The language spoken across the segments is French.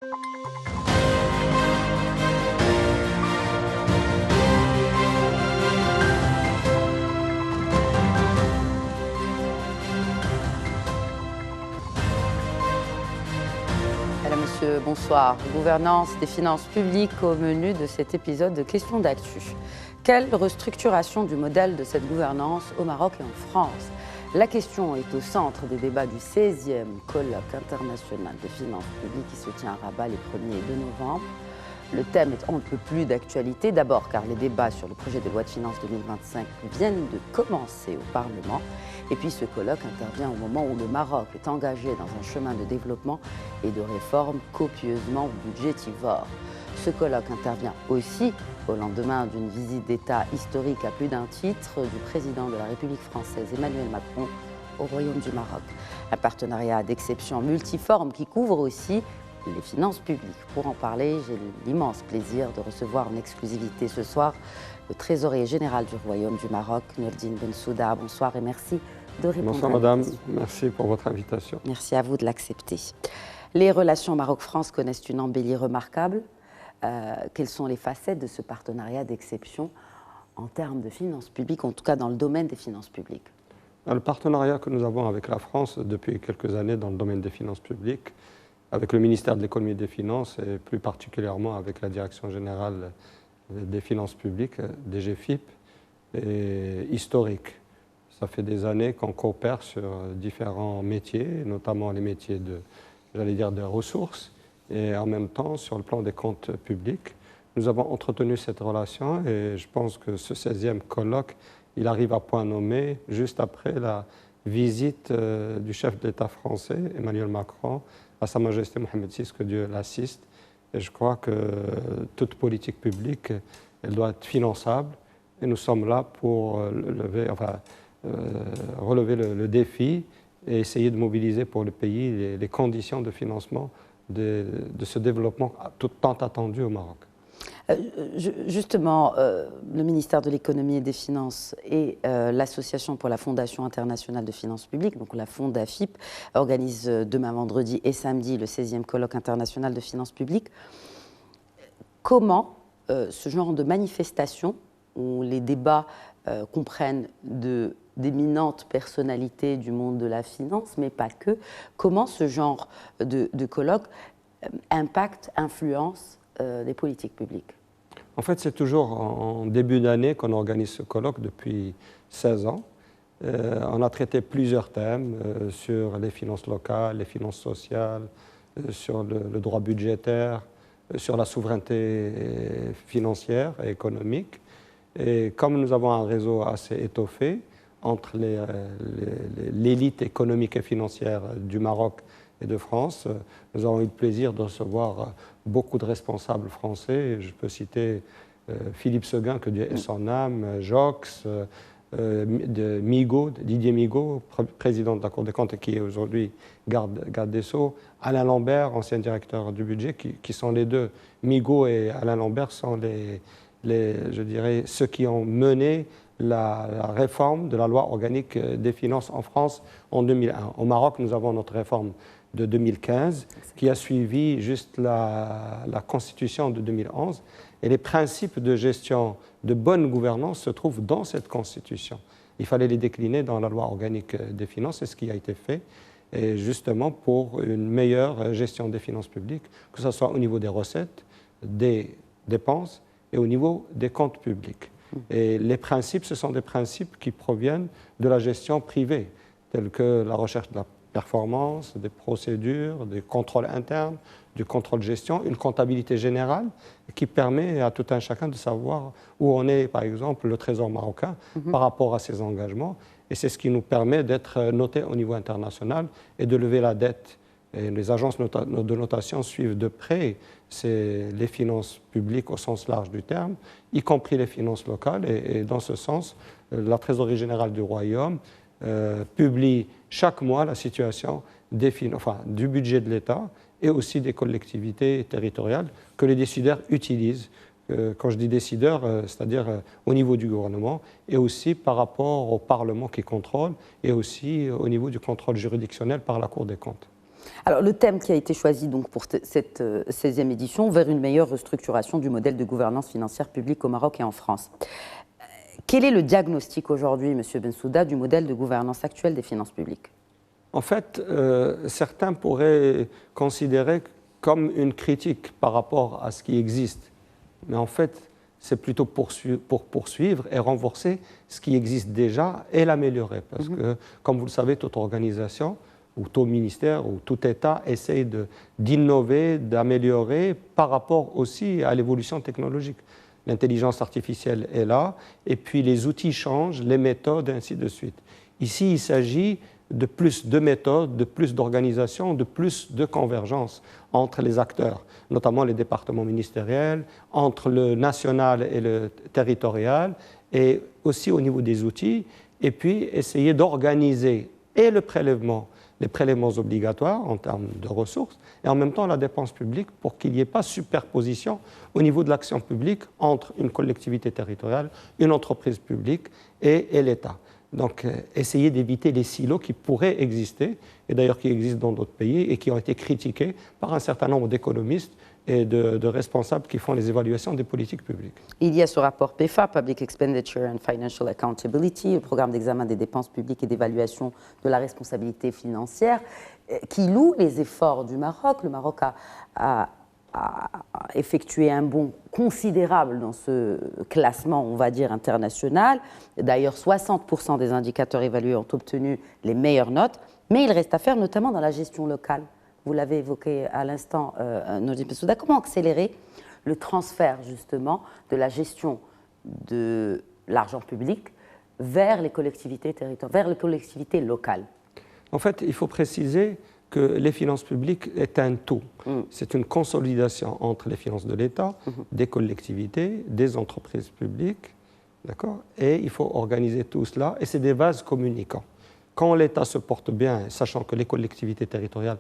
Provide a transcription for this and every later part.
Madame, Monsieur, bonsoir. Gouvernance des finances publiques au menu de cet épisode de Questions d'actu. Quelle restructuration du modèle de cette gouvernance au Maroc et en France? La question est au centre des débats du 16e colloque international de finances publiques qui se tient à Rabat les 1er et 2 novembre. Le thème est on ne peut plus d'actualité, d'abord car les débats sur le projet de loi de finances 2025 viennent de commencer au Parlement. Et puis ce colloque intervient au moment où le Maroc est engagé dans un chemin de développement et de réforme copieusement budgétivore. Ce colloque intervient aussi au lendemain d'une visite d'État historique à plus d'un titre du président de la République française Emmanuel Macron au Royaume du Maroc. Un partenariat d'exception multiforme qui couvre aussi les finances publiques. Pour en parler, j'ai l'immense plaisir de recevoir en exclusivité ce soir le trésorier général du Royaume du Maroc, Nourdine Bensouda. Bonsoir et merci de répondre. Bonsoir madame, merci pour votre invitation. Merci à vous de l'accepter. Les relations Maroc-France connaissent une embellie remarquable. Quelles sont les facettes de ce partenariat d'exception en termes de finances publiques, en tout cas dans le domaine des finances publiques? Le partenariat que nous avons avec la France depuis quelques années dans le domaine des finances publiques, avec le ministère de l'économie et des finances et plus particulièrement avec la direction générale des finances publiques, DGFiP, est historique. Ça fait des années qu'on coopère sur différents métiers, notamment les métiers de ressources, et en même temps, sur le plan des comptes publics, nous avons entretenu cette relation et je pense que ce 16e colloque, il arrive à point nommé juste après la visite du chef d'État français, Emmanuel Macron, à Sa Majesté Mohamed VI, que Dieu l'assiste. Et je crois que toute politique publique, elle doit être finançable et nous sommes là pour relever le défi et essayer de mobiliser pour le pays les conditions de financement de ce développement tant attendu au Maroc. Justement, le ministère de l'économie et des finances et l'Association pour la Fondation internationale de finances publiques, donc la FONDAFIP, organisent demain vendredi et samedi le 16e colloque international de finances publiques. Comment ce genre de manifestation, où les débats comprennent d'éminentes personnalités du monde de la finance, mais pas que, comment ce genre de colloque impacte, influence des politiques publiques? En fait, c'est toujours en début d'année qu'on organise ce colloque depuis 16 ans. On a traité plusieurs thèmes sur les finances locales, les finances sociales, sur le droit budgétaire, sur la souveraineté financière et économique. Et comme nous avons un réseau assez étoffé entre l'élite économique et financière du Maroc et de France, nous avons eu le plaisir de recevoir beaucoup de responsables français. Je peux citer Philippe Seguin, que Dieu ait son âme, Jox, Didier Migaud, président de la Cour des comptes et qui est aujourd'hui garde des Sceaux, Alain Lambert, ancien directeur du budget, qui sont les deux. Migaud et Alain Lambert sont je dirais, ceux qui ont mené la réforme de la loi organique des finances en France en 2001. Au Maroc, nous avons notre réforme de 2015 qui a suivi juste la Constitution de 2011. Et les principes de gestion, de bonne gouvernance se trouvent dans cette Constitution. Il fallait les décliner dans la loi organique des finances, c'est ce qui a été fait, et justement pour une meilleure gestion des finances publiques, que ce soit au niveau des recettes, des dépenses et au niveau des comptes publics. Et les principes, ce sont des principes qui proviennent de la gestion privée, tels que la recherche de la performance, des procédures, des contrôles internes, du contrôle de gestion, une comptabilité générale qui permet à tout un chacun de savoir où on est, par exemple, le Trésor marocain par rapport à ses engagements. Et c'est ce qui nous permet d'être notés au niveau international et de lever la dette. Et les agences de notation suivent de près les finances publiques au sens large du terme, y compris les finances locales. Et dans ce sens, la Trésorerie générale du Royaume publie chaque mois la situation du budget de l'État et aussi des collectivités territoriales que les décideurs utilisent. Quand je dis décideurs, c'est-à-dire au niveau du gouvernement et aussi par rapport au Parlement qui contrôle et aussi au niveau du contrôle juridictionnel par la Cour des comptes. Alors, le thème qui a été choisi donc, pour cette 16e édition, vers une meilleure restructuration du modèle de gouvernance financière publique au Maroc et en France. Quel est le diagnostic aujourd'hui, M. Bensouda, du modèle de gouvernance actuel des finances publiques? En fait, certains pourraient considérer comme une critique par rapport à ce qui existe. Mais en fait, c'est plutôt pour poursuivre et renforcer ce qui existe déjà et l'améliorer. Parce que, comme vous le savez, toute organisation, ou tout ministère, ou tout État essaye d'innover, d'améliorer par rapport aussi à l'évolution technologique. L'intelligence artificielle est là, et puis les outils changent, les méthodes, et ainsi de suite. Ici, il s'agit de plus de méthodes, de plus d'organisation, de plus de convergence entre les acteurs, notamment les départements ministériels, entre le national et le territorial, et aussi au niveau des outils, et puis essayer d'organiser et le prélèvement, les prélèvements obligatoires en termes de ressources, et en même temps la dépense publique pour qu'il n'y ait pas superposition au niveau de l'action publique entre une collectivité territoriale, une entreprise publique et l'État. Donc, essayer d'éviter les silos qui pourraient exister, et d'ailleurs qui existent dans d'autres pays, et qui ont été critiqués par un certain nombre d'économistes et de responsables qui font les évaluations des politiques publiques. Il y a ce rapport PEFA, Public Expenditure and Financial Accountability, le programme d'examen des dépenses publiques et d'évaluation de la responsabilité financière, qui loue les efforts du Maroc. Le Maroc a effectué un bond considérable dans ce classement, on va dire, international. D'ailleurs, 60% des indicateurs évalués ont obtenu les meilleures notes, mais il reste à faire, notamment dans la gestion locale. Vous l'avez évoqué à l'instant, Nordine Bensouda. Comment accélérer le transfert, justement, de la gestion de l'argent public vers les collectivités territoriales, vers les collectivités locales? En fait, il faut préciser que les finances publiques est un tout. C'est une consolidation entre les finances de l'État, des collectivités, des entreprises publiques, d'accord? Et il faut organiser tout cela, et c'est des vases communicants. Quand l'État se porte bien, sachant que les collectivités territoriales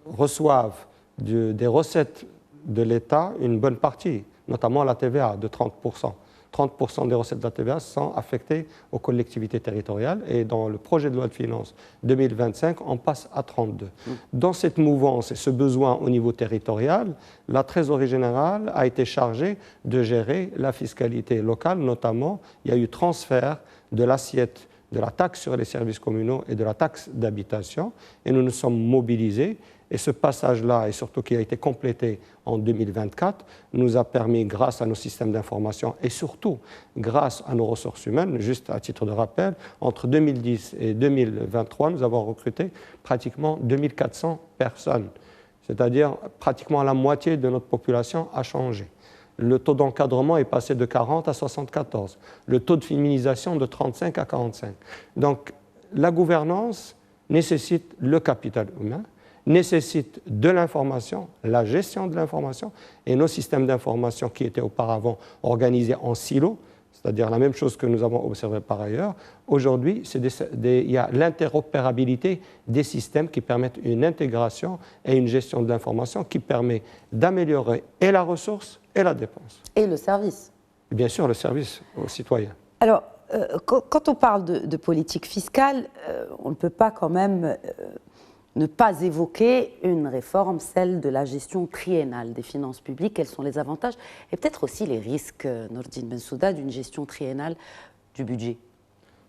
reçoivent des recettes de l'État une bonne partie, notamment la TVA de 30%. 30% des recettes de la TVA sont affectées aux collectivités territoriales, et dans le projet de loi de finances 2025, on passe à 32%. Dans cette mouvance et ce besoin au niveau territorial, la Trésorerie générale a été chargée de gérer la fiscalité locale, notamment il y a eu transfert de l'assiette de la taxe sur les services communaux et de la taxe d'habitation, et nous nous sommes mobilisés. Et ce passage-là, et surtout qui a été complété en 2024, nous a permis, grâce à nos systèmes d'information et surtout grâce à nos ressources humaines, juste à titre de rappel, entre 2010 et 2023, nous avons recruté pratiquement 2400 personnes, c'est-à-dire pratiquement la moitié de notre population a changé. Le taux d'encadrement est passé de 40 à 74, le taux de féminisation de 35 à 45. Donc la gouvernance nécessite le capital humain, nécessite de l'information, la gestion de l'information, et nos systèmes d'information qui étaient auparavant organisés en silos, c'est-à-dire la même chose que nous avons observé par ailleurs, aujourd'hui, il y a l'interopérabilité des systèmes qui permettent une intégration et une gestion de l'information qui permet d'améliorer et la ressource et la dépense. Et le service. Et bien sûr, le service aux citoyens. Alors, quand on parle de politique fiscale, on ne peut pas quand même ne pas évoquer une réforme, celle de la gestion triennale des finances publiques. Quels sont les avantages et peut-être aussi les risques, Nordine Bensouda, d'une gestion triennale du budget?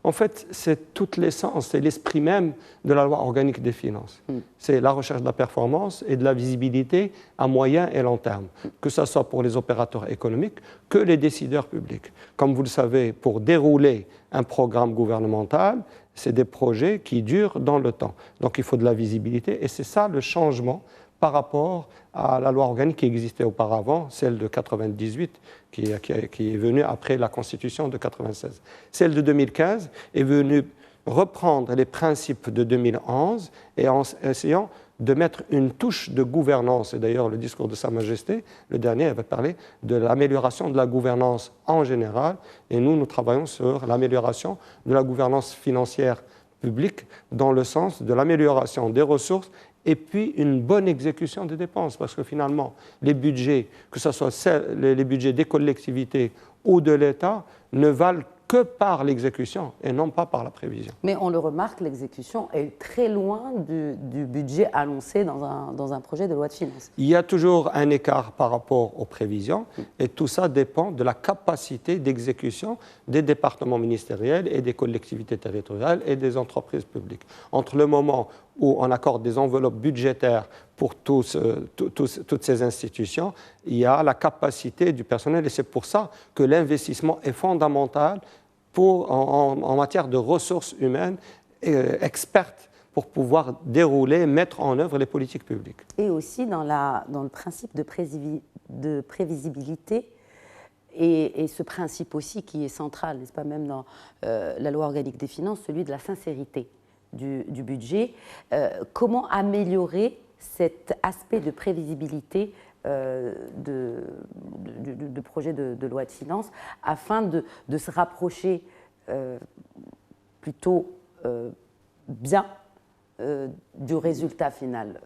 En fait, c'est toute l'essence, c'est l'esprit même de la loi organique des finances. C'est la recherche de la performance et de la visibilité à moyen et long terme, que ce soit pour les opérateurs économiques que les décideurs publics. Comme vous le savez, pour dérouler un programme gouvernemental, c'est des projets qui durent dans le temps. Donc il faut de la visibilité, et c'est ça le changement par rapport à la loi organique qui existait auparavant, celle de 1998, qui est venue après la Constitution de 1996. Celle de 2015 est venue reprendre les principes de 2011 et en essayant de mettre une touche de gouvernance. Et d'ailleurs, le discours de Sa Majesté, le dernier, avait parlé de l'amélioration de la gouvernance en général. Et nous travaillons sur l'amélioration de la gouvernance financière publique dans le sens de l'amélioration des ressources et puis une bonne exécution des dépenses. Parce que finalement, les budgets, que ce soit les budgets des collectivités ou de l'État, ne valent que par l'exécution et non pas par la prévision. Mais on le remarque, l'exécution est très loin du budget annoncé dans un projet de loi de finances. Il y a toujours un écart par rapport aux prévisions et tout ça dépend de la capacité d'exécution des départements ministériels et des collectivités territoriales et des entreprises publiques. Entre le moment où on accorde des enveloppes budgétaires pour toutes ces institutions, il y a la capacité du personnel et c'est pour ça que l'investissement est fondamental en matière de ressources humaines expertes pour pouvoir dérouler, mettre en œuvre les politiques publiques. Et aussi dans le principe de prévisibilité, et ce principe aussi qui est central, n'est-ce pas, même dans la loi organique des finances, celui de la sincérité du budget. Comment améliorer cet aspect de prévisibilité de projet de loi de finances afin de se rapprocher plutôt bien du résultat final.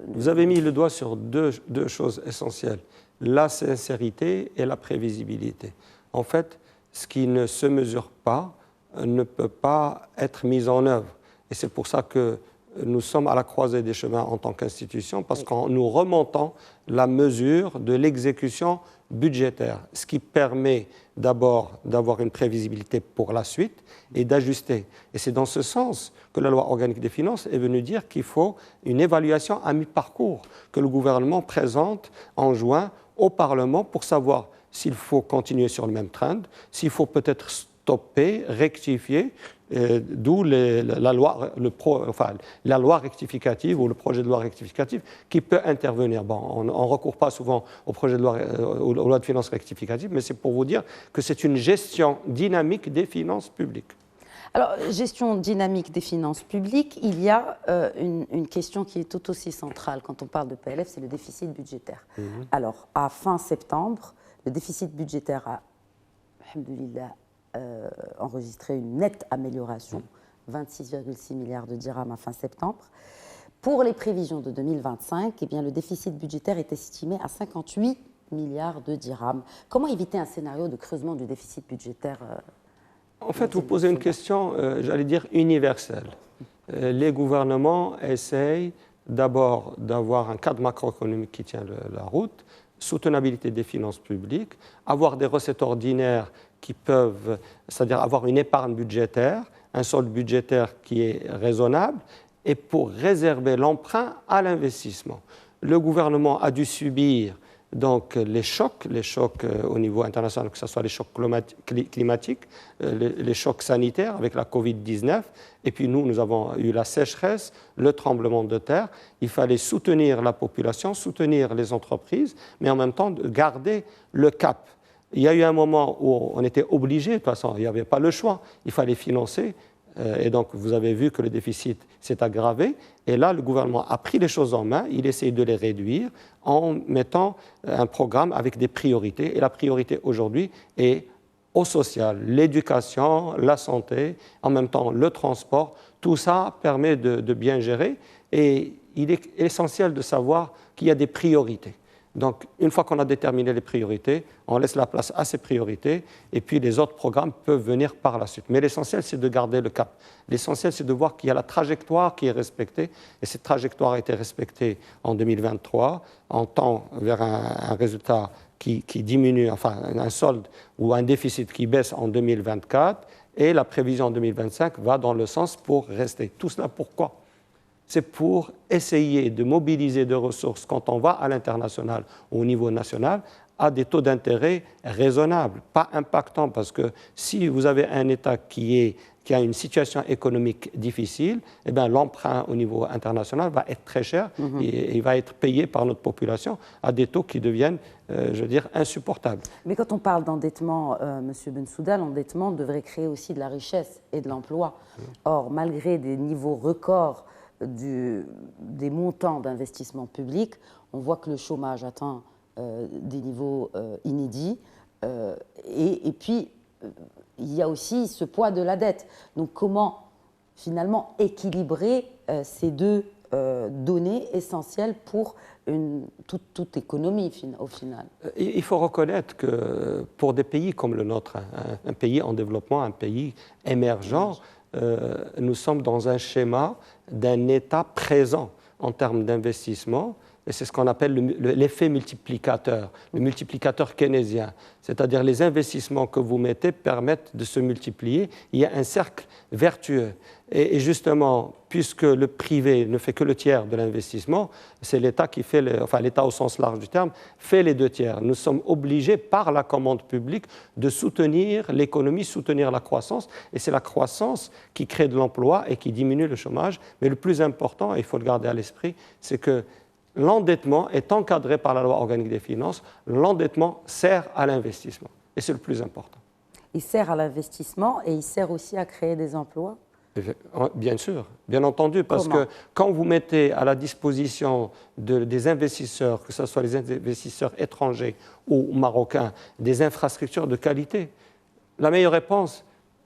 Vous avez mis le doigt sur deux choses essentielles, la sincérité et la prévisibilité. En fait, ce qui ne se mesure pas ne peut pas être mis en œuvre. Et c'est pour ça que nous sommes à la croisée des chemins en tant qu'institution, parce qu'en nous remontant la mesure de l'exécution budgétaire, ce qui permet d'abord d'avoir une prévisibilité pour la suite et d'ajuster. Et c'est dans ce sens que la loi organique des finances est venue dire qu'il faut une évaluation à mi-parcours que le gouvernement présente en juin au Parlement pour savoir s'il faut continuer sur le même trend, s'il faut peut-être stopper, rectifier, d'où la loi rectificative ou le projet de loi rectificative qui peut intervenir. Bon, on ne recourt pas souvent au projet de loi, aux lois de finances rectificatives, mais c'est pour vous dire que c'est une gestion dynamique des finances publiques. Alors, gestion dynamique des finances publiques, il y a une question qui est tout aussi centrale quand on parle de PLF, c'est le déficit budgétaire. Alors, à fin septembre, le déficit budgétaire a, alhamdoulilah, enregistré une nette amélioration, 26,6 milliards de dirhams à fin septembre. Pour les prévisions de 2025, eh bien, le déficit budgétaire est estimé à 58 milliards de dirhams. Comment éviter un scénario de creusement du déficit budgétaire En fait, vous posez une question, j'allais dire, universelle. Les gouvernements essayent d'abord d'avoir un cadre macroéconomique qui tient la route, soutenabilité des finances publiques, avoir des recettes ordinaires qui peuvent, c'est-à-dire avoir une épargne budgétaire, un solde budgétaire qui est raisonnable, et pour réserver l'emprunt à l'investissement. Le gouvernement a dû subir donc les chocs au niveau international, que ce soit les chocs climatiques, les chocs sanitaires avec la Covid-19, et puis nous avons eu la sécheresse, le tremblement de terre. Il fallait soutenir la population, soutenir les entreprises, mais en même temps garder le cap. Il y a eu un moment où on était obligé, de toute façon, il n'y avait pas le choix, il fallait financer. Et donc, vous avez vu que le déficit s'est aggravé. Et là, le gouvernement a pris les choses en main. Il essaye de les réduire en mettant un programme avec des priorités. Et la priorité aujourd'hui est au social, l'éducation, la santé, en même temps le transport. Tout ça permet de bien gérer. Et il est essentiel de savoir qu'il y a des priorités. Donc, une fois qu'on a déterminé les priorités, on laisse la place à ces priorités et puis les autres programmes peuvent venir par la suite. Mais l'essentiel, c'est de garder le cap. L'essentiel, c'est de voir qu'il y a la trajectoire qui est respectée et cette trajectoire a été respectée en 2023, en tend vers un résultat qui diminue, enfin un solde ou un déficit qui baisse en 2024 et la prévision en 2025 va dans le sens pour rester. Tout cela pourquoi ? C'est pour essayer de mobiliser des ressources quand on va à l'international, au niveau national, à des taux d'intérêt raisonnables, pas impactants, parce que si vous avez un État qui a une situation économique difficile, eh bien, l'emprunt au niveau international va être très cher et il va être payé par notre population à des taux qui deviennent, je veux dire, insupportables. Mais quand on parle d'endettement, M. Bensouda, l'endettement devrait créer aussi de la richesse et de l'emploi. Or, malgré des niveaux records des montants d'investissement public, on voit que le chômage atteint des niveaux inédits. Et puis, il y a aussi ce poids de la dette. Donc, comment, finalement, équilibrer ces deux donnée essentielle pour toute économie au final. Il faut reconnaître que pour des pays comme le nôtre, un pays en développement, un pays émergent, nous sommes dans un schéma d'un État présent en termes d'investissement. Et c'est ce qu'on appelle l'effet multiplicateur, le multiplicateur keynésien. C'est-à-dire les investissements que vous mettez permettent de se multiplier. Il y a un cercle vertueux. Et justement, puisque le privé ne fait que le tiers de l'investissement, c'est l'État qui fait, l'État au sens large du terme, fait les 2 tiers. Nous sommes obligés par la commande publique de soutenir l'économie, soutenir la croissance. Et c'est la croissance qui crée de l'emploi et qui diminue le chômage. Mais le plus important, et il faut le garder à l'esprit, c'est que l'endettement est encadré par la loi organique des finances. L'endettement sert à l'investissement. Et c'est le plus important. Il sert à l'investissement et il sert aussi à créer des emplois ? Bien sûr, bien entendu, parce Comment ? que quand vous mettez à la disposition des investisseurs, que ce soit les investisseurs étrangers ou marocains, des infrastructures de qualité, la meilleure réponse,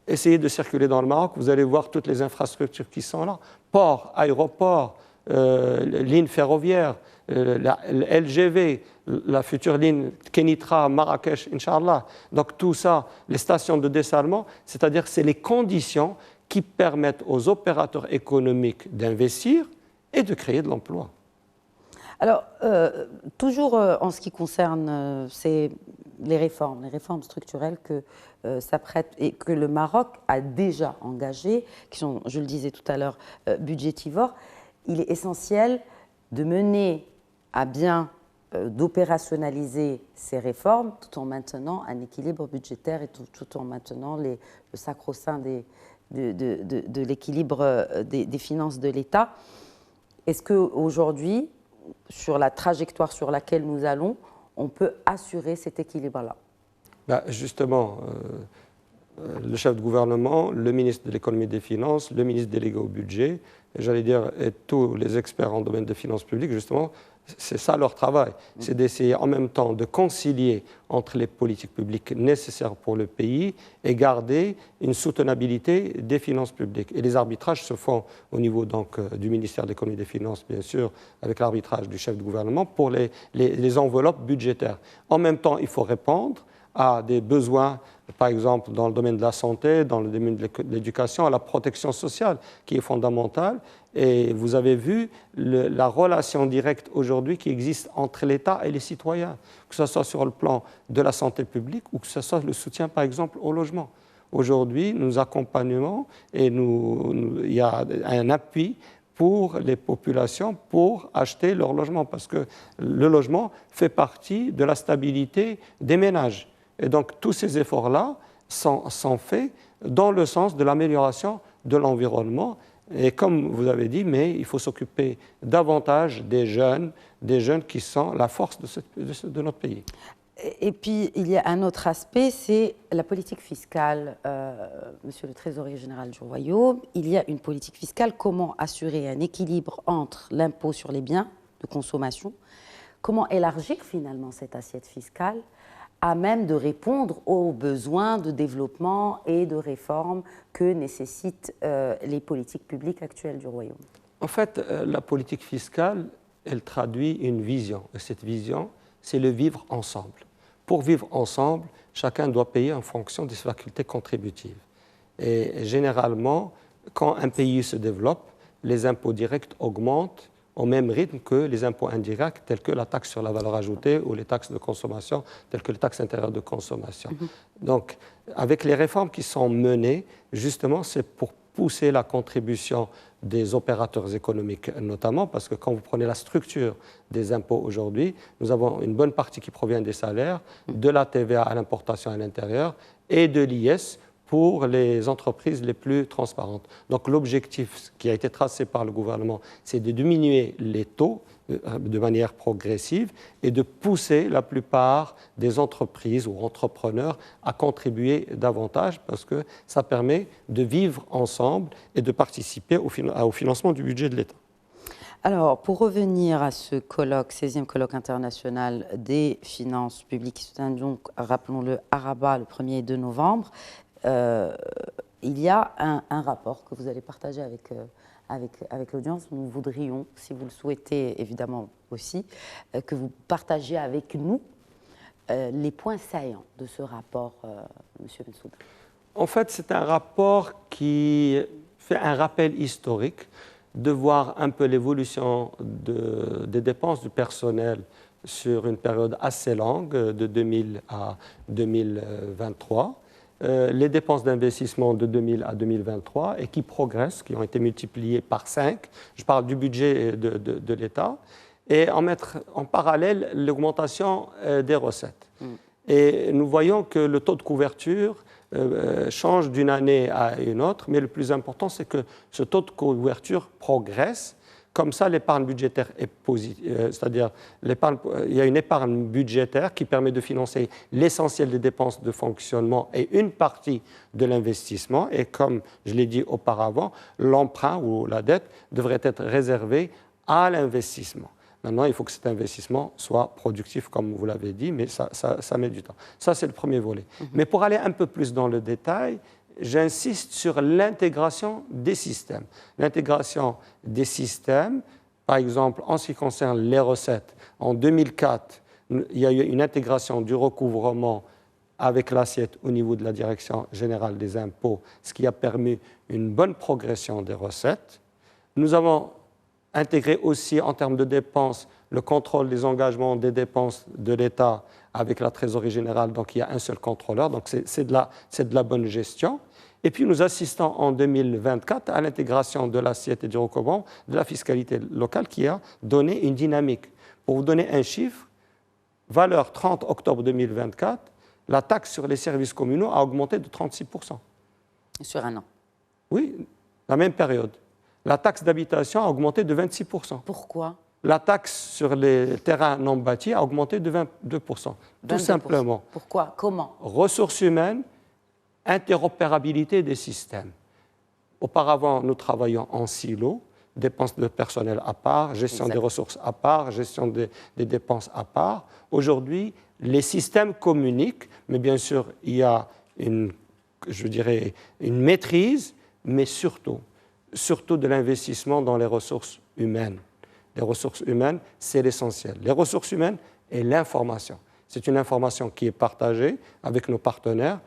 essayez de circuler dans le Maroc, vous allez voir toutes les infrastructures qui sont là, ports, aéroports, lignes ferroviaires, la LGV, la future ligne Kenitra, Marrakech, Inch'Allah. Donc tout ça, les stations de dessalement, c'est-à-dire c'est les conditions qui permettent aux opérateurs économiques d'investir et de créer de l'emploi. Alors, toujours en ce qui concerne les réformes structurelles que s'apprête et que le Maroc a déjà engagées, qui sont, je le disais tout à l'heure, budgétivores, il est essentiel de mener à bien, d'opérationnaliser ces réformes tout en maintenant un équilibre budgétaire et tout en maintenant le sacro-saint de l'équilibre des finances de l'État. Est-ce qu'aujourd'hui, sur la trajectoire sur laquelle nous allons, on peut assurer cet équilibre-là ? Justement, le chef de gouvernement, le ministre de l'économie et des finances, le ministre délégué au budget, j'allais dire, et tous les experts en domaine des finances publiques, justement, c'est ça leur travail. C'est d'essayer en même temps de concilier entre les politiques publiques nécessaires pour le pays et garder une soutenabilité des finances publiques. Et les arbitrages se font au niveau donc, du ministère de l'économie et des finances, bien sûr, avec l'arbitrage du chef de gouvernement pour les enveloppes budgétaires. En même temps, il faut répondre à des besoins, par exemple dans le domaine de la santé, dans le domaine de l'éducation, à la protection sociale qui est fondamentale. Et vous avez vu la relation directe aujourd'hui qui existe entre l'État et les citoyens, que ce soit sur le plan de la santé publique ou que ce soit le soutien, par exemple, au logement. Aujourd'hui, nous accompagnons et il y a un appui pour les populations pour acheter leur logement, parce que le logement fait partie de la stabilité des ménages. Et donc, tous ces efforts-là sont faits dans le sens de l'amélioration de l'environnement. Et comme vous avez dit, mais il faut s'occuper davantage des jeunes qui sont la force de notre pays. Et puis, il y a un autre aspect, c'est la politique fiscale. Monsieur le Trésorier général du Royaume, il y a une politique fiscale. Comment assurer un équilibre entre l'impôt sur les biens de consommation? Comment élargir finalement cette assiette fiscale à même de répondre aux besoins de développement et de réforme que nécessitent les politiques publiques actuelles du Royaume? En fait, la politique fiscale, elle traduit une vision. Et cette vision, c'est le vivre ensemble. Pour vivre ensemble, chacun doit payer en fonction de ses facultés contributives. Et généralement, quand un pays se développe, les impôts directs augmentent au même rythme que les impôts indirects, tels que la taxe sur la valeur ajoutée ou les taxes de consommation, telles que les taxes intérieures de consommation. Donc, avec les réformes qui sont menées, justement, c'est pour pousser la contribution des opérateurs économiques, notamment parce que quand vous prenez la structure des impôts aujourd'hui, nous avons une bonne partie qui provient des salaires, de la TVA à l'importation à l'intérieur et de l'IS pour les entreprises les plus transparentes. Donc l'objectif qui a été tracé par le gouvernement, c'est de diminuer les taux de manière progressive et de pousser la plupart des entreprises ou entrepreneurs à contribuer davantage parce que ça permet de vivre ensemble et de participer au financement du budget de l'État. Alors, pour revenir à ce colloque, 16e colloque international des finances publiques qui se tient donc, rappelons-le, à Rabat le 1er et 2 novembre, il y a un rapport que vous allez partager avec l'audience. Nous voudrions, si vous le souhaitez évidemment aussi, que vous partagiez avec nous les points saillants de ce rapport, M. Bensouda. En fait, c'est un rapport qui fait un rappel historique de voir un peu l'évolution des dépenses du personnel sur une période assez longue, de 2000 à 2023, les dépenses d'investissement de 2000 à 2023 et qui progressent, qui ont été multipliées par 5. Je parle du budget de l'État. Et mettre en parallèle l'augmentation des recettes. Et nous voyons que le taux de couverture change d'une année à une autre, mais le plus important, c'est que ce taux de couverture progresse. Comme ça, l'épargne budgétaire est positive, c'est-à-dire il y a une épargne budgétaire qui permet de financer l'essentiel des dépenses de fonctionnement et une partie de l'investissement. Et comme je l'ai dit auparavant, l'emprunt ou la dette devrait être réservée à l'investissement. Maintenant, il faut que cet investissement soit productif, comme vous l'avez dit, mais ça met du temps. Ça, c'est le premier volet. Mais pour aller un peu plus dans le détail, j'insiste sur l'intégration des systèmes. L'intégration des systèmes, par exemple, en ce qui concerne les recettes, en 2004, il y a eu une intégration du recouvrement avec l'assiette au niveau de la Direction générale des impôts, ce qui a permis une bonne progression des recettes. Nous avons intégré aussi en termes de dépenses le contrôle des engagements des dépenses de l'État avec la trésorerie générale, donc il y a un seul contrôleur, donc c'est de la bonne gestion. Et puis nous assistons en 2024 à l'intégration de l'assiette et du recouvrement de la fiscalité locale qui a donné une dynamique. Pour vous donner un chiffre, valeur 30 octobre 2024, la taxe sur les services communaux a augmenté de 36%. Sur un an? Oui, la même période. La taxe d'habitation a augmenté de 26%. Pourquoi? La taxe sur les terrains non bâtis a augmenté de 22%. Tout simplement. Pourquoi? Comment? Ressources humaines, interopérabilité des systèmes. Auparavant, nous travaillions en silo, dépenses de personnel à part, gestion des ressources à part, gestion des dépenses à part. Aujourd'hui, les systèmes communiquent, mais bien sûr, il y a une maîtrise, mais surtout de l'investissement dans les ressources humaines. Les ressources humaines, c'est l'essentiel. Les ressources humaines et l'information. C'est une information qui est partagée avec nos partenaires,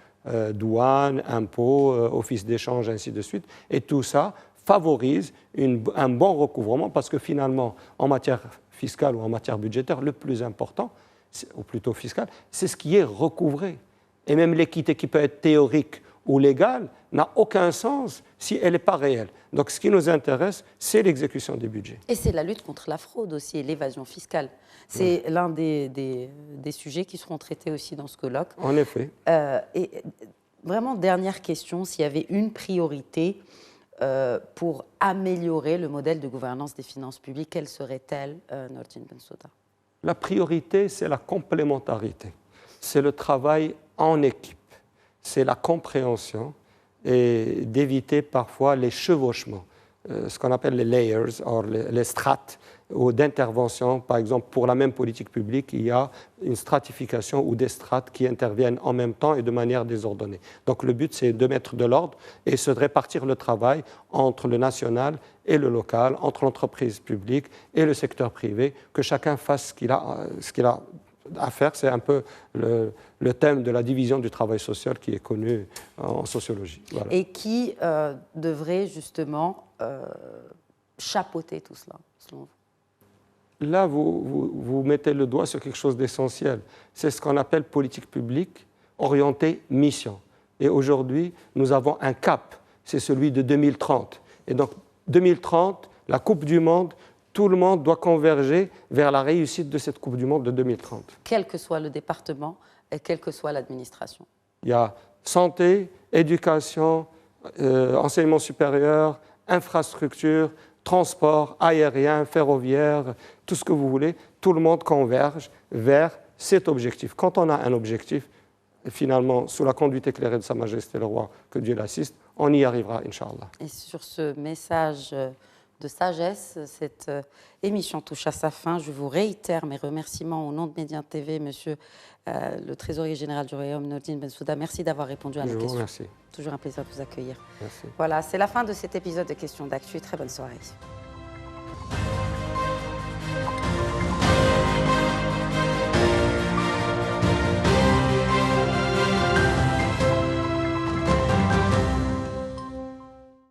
douanes, impôts, office d'échange, ainsi de suite. Et tout ça favorise un bon recouvrement parce que finalement, en matière fiscale ou en matière budgétaire, le plus important, ou plutôt fiscal, c'est ce qui est recouvré. Et même l'équité qui peut être théorique ou légale n'a aucun sens si elle n'est pas réelle. Donc ce qui nous intéresse, c'est l'exécution des budgets. Et c'est la lutte contre la fraude aussi et l'évasion fiscale. C'est l'un des sujets qui seront traités aussi dans ce colloque. En effet. Et vraiment, dernière question, s'il y avait une priorité pour améliorer le modèle de gouvernance des finances publiques, quelle serait-elle, Nordine Bensouda? La priorité, c'est la complémentarité. C'est le travail en équipe. C'est la compréhension et d'éviter parfois les chevauchements, ce qu'on appelle les layers, les strates ou d'intervention. Par exemple, pour la même politique publique, il y a une stratification ou des strates qui interviennent en même temps et de manière désordonnée. Donc le but, c'est de mettre de l'ordre et se répartir le travail entre le national et le local, entre l'entreprise publique et le secteur privé, que chacun fasse ce qu'il a à faire. C'est un peu le thème de la division du travail social qui est connu en sociologie. Voilà. Et qui devrait justement chapeauter tout cela, selon vous? Là, vous mettez le doigt sur quelque chose d'essentiel. C'est ce qu'on appelle politique publique orientée mission. Et aujourd'hui, nous avons un cap, c'est celui de 2030. Et donc, 2030, la Coupe du Monde, tout le monde doit converger vers la réussite de cette Coupe du Monde de 2030. Quel que soit le département et quelle que soit l'administration. Il y a santé, éducation, enseignement supérieur, infrastructure, transport aérien, ferroviaire, tout ce que vous voulez. Tout le monde converge vers cet objectif. Quand on a un objectif, finalement, sous la conduite éclairée de Sa Majesté le Roi, que Dieu l'assiste, on y arrivera, Inch'Allah. Et sur ce message de sagesse. Cette émission touche à sa fin. Je vous réitère mes remerciements au nom de Médien TV, monsieur le trésorier général du Royaume, Nordine Bensouda. Merci d'avoir répondu à nos questions. Merci. Toujours un plaisir de vous accueillir. Merci. Voilà, c'est la fin de cet épisode de Questions d'actu. Très bonne soirée.